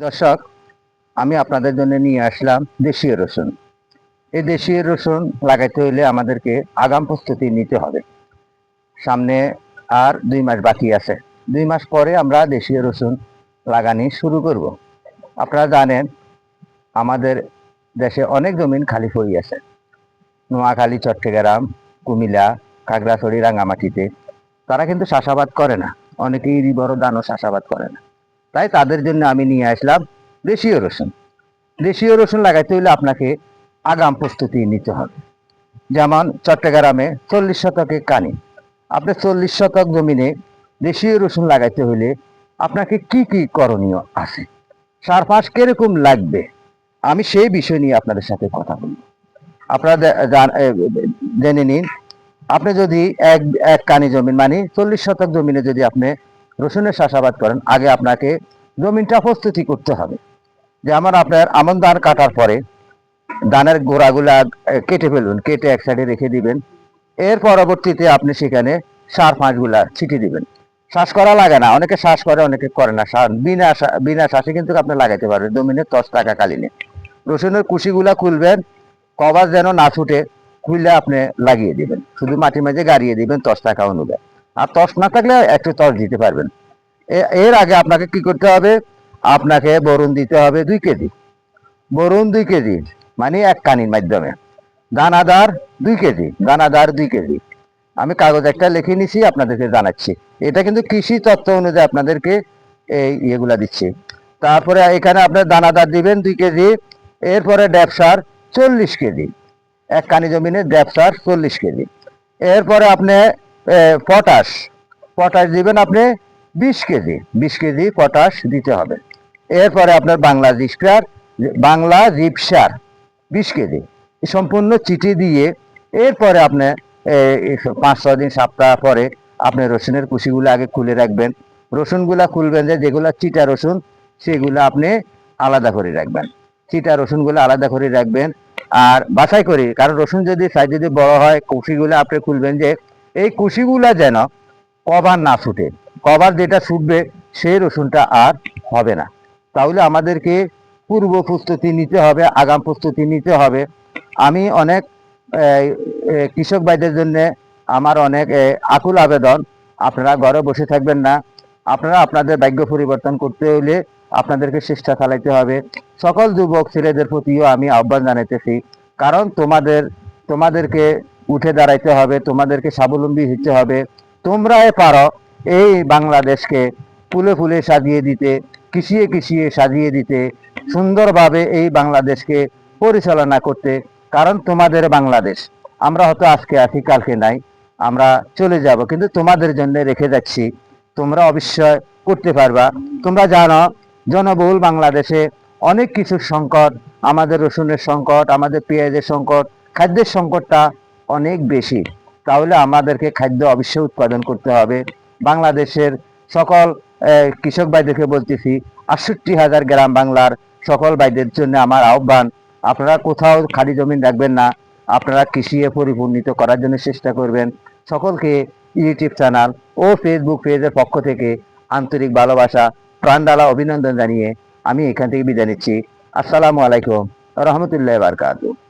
দর্শক, আমি আপনাদের জন্য নিয়ে আসলাম দেশীয় রসুন। এই দেশীয় রসুন লাগাইতে হইলে আমাদেরকে আগাম প্রস্তুতি নিতে হবে। সামনে আর 2 মাস বাকি আছে। 2 মাস পরে আমরা দেশীয় রসুন লাগানি শুরু করব। আপনারা জানেন আমাদের দেশে অনেক জমিন খালি পড়ে আছে। নোয়াখালী, চট্টগ্রাম, কুমিল্লা, খাগড়াছড়ি, রাঙামাটিতে তারা কিন্তু চাষাবাদ করে না। অনেকেই বড় দানও চাষাবাদ করে না। তাই তাদের জন্য আমি নিয়ে আসলাম দেশীয় রসুন। দেশীয় রসুন লাগাইতে হলে আপনাকে আগাম প্রস্তুতি নিতে হবে। যেমন চট্টগ্রামে 40 শতকে কানি, আপনি 40 শতক জমিনে দেশীয় রসুন লাগাইতে হলে আপনাকে কি কি করণীয় আছে, সার ফাঁস কিরকম লাগবে, আমি সেই বিষয় নিয়ে আপনাদের সাথে কথা বলব। আপনারা জেনে নিন, আপনি যদি এক এক কানি জমিন মানে 40 শতক জমিনে যদি আপনি রসুনের চাষাবাদ করেন, আগে আপনাকে জমিনটা প্রস্তুতি করতে হবে। যেমন আপনার আমন ধান কাটার পরে ধানের গোড়াগুলা কেটে ফেলুন, কেটে এক সাইডে রেখে দিবেন। এর পরবর্তীতে আপনি সেখানে সার ফাঁসগুলা ছিটিয়ে দিবেন। শ্বাস করা লাগে না, অনেকে শ্বাস করে অনেকে করে না। বিনা শ্বাসে কিন্তু আপনি লাগাইতে পারবেন জমিনে 10 টাকা কালীনে। রসুনের কুশিগুলা খুলবেন, কভার যেন না ছুটে, খুলে আপনি লাগিয়ে দিবেন। শুধু মাটি মাঝে গাড়িয়ে দিবেন 10 টাকা অনুযায়ী। আর তস না থাকলে একটু তস দিতে পারবেন। এর আগে আপনাকে কি করতে হবে, আপনাকে বরুণ দিতে হবে 2 কেজি। বরুণ 2 কেজি মানে এক কানির মাধ্যমে। দানাদার 2 কেজি, দানাদার 2 কেজি। আমি কাগজ একটা লিখে নিছি, আপনাদেরকে জানাচ্ছি। এটা কিন্তু কৃষি তত্ত্ব অনুযায়ী আপনাদেরকে এই ইয়েগুলা দিচ্ছি। তারপরে এখানে আপনার দানাদার দিবেন 2 কেজি। এরপরে ড্যাপসার 40 কেজি, এক কানি জমিনে ড্যাপসার 40 কেজি। এরপরে আপনি পটাশ, পটাশ দিবেন আপনি 20 কেজি, 20 কেজি পটাশ দিতে হবে। এরপরে আপনার বাংলা জিপসার 20 কেজি সম্পূর্ণ চিঠি দিয়ে, এরপরে আপনি 5-6 দিন সপ্তাহ পরে আপনি রসুনের কুশিগুলো আগে খুলে রাখবেন। রসুনগুলা খুলবেন, যেগুলো চিটা রসুন সেগুলো আপনি আলাদা করে রাখবেন। চিটা রসুনগুলো আলাদা করে রাখবেন। আর বাছাই করি, কারণ রসুন যদি সাইজ যদি বড় হয়, কুশিগুলো আপনি খুলবেন যে এই কুশিগুলা যেন কভার না ছুটে। কভার যেটা ছুটবে সেই রসুনটা আর হবে না। তাহলে আমাদেরকে পূর্ব প্রস্তুতি নিতে হবে, আগাম প্রস্তুতি নিতে হবে। আমি অনেক কৃষক ভাইদের জন্য আমার অনেক আকুল আবেদন, আপনারা ঘরে বসে থাকবেন না। আপনারা আপনাদের ভাগ্য পরিবর্তন করতে হলে আপনাদেরকে চেষ্টা চালাইতে হবে। সকল যুবক ছেলেদের প্রতিও আমি আহ্বান জানাইতেছি, কারণ তোমাদেরকে উঠে দাঁড়াইতে হবে, তোমাদেরকে স্বাবলম্বী হতে হবে। তোমরাই পারো এই বাংলাদেশকে ফুলে ফুলে সাজিয়ে দিতে, কৃষিয়ে কৃষিয়ে সাজিয়ে দিতে, সুন্দরভাবে এই বাংলাদেশকে পরিচালনা করতে। কারণ তোমাদের বাংলাদেশ, আমরা হয়তো আজকে আছি কালকে নাই, আমরা চলে যাব, কিন্তু তোমাদের জন্য রেখে যাচ্ছি। তোমরা অবশ্যই করতে পারবা। তোমরা জানো জনবহুল বাংলাদেশে অনেক কিছুর সংকট, আমাদের রসুনের সংকট, আমাদের পেঁয়াজের সংকট, খাদ্যের সংকটটা অনেক বেশি। তাহলে আমাদেরকে খাদ্য অবশ্যই উৎপাদন করতে হবে। বাংলাদেশের সকল কৃষক ভাইদেরকে বলতেছি, 68,000 গ্রাম বাংলার সকল ভাইদের জন্য আমার আহ্বান, আপনারা কোথাও খালি জমি রাখবেন না। আপনারা কৃষিকে পরিপূর্ণিত করার জন্য চেষ্টা করবেন। সকলকে ইউটিউব চ্যানেল ও ফেসবুক পেজের পক্ষ থেকে আন্তরিক ভালোবাসা, প্রাণঢালা অভিনন্দন জানিয়ে আমি এখান থেকে বিদায় নিচ্ছি। আসসালামু আলাইকুম রহমতুল্লাহ বারকাতুহু।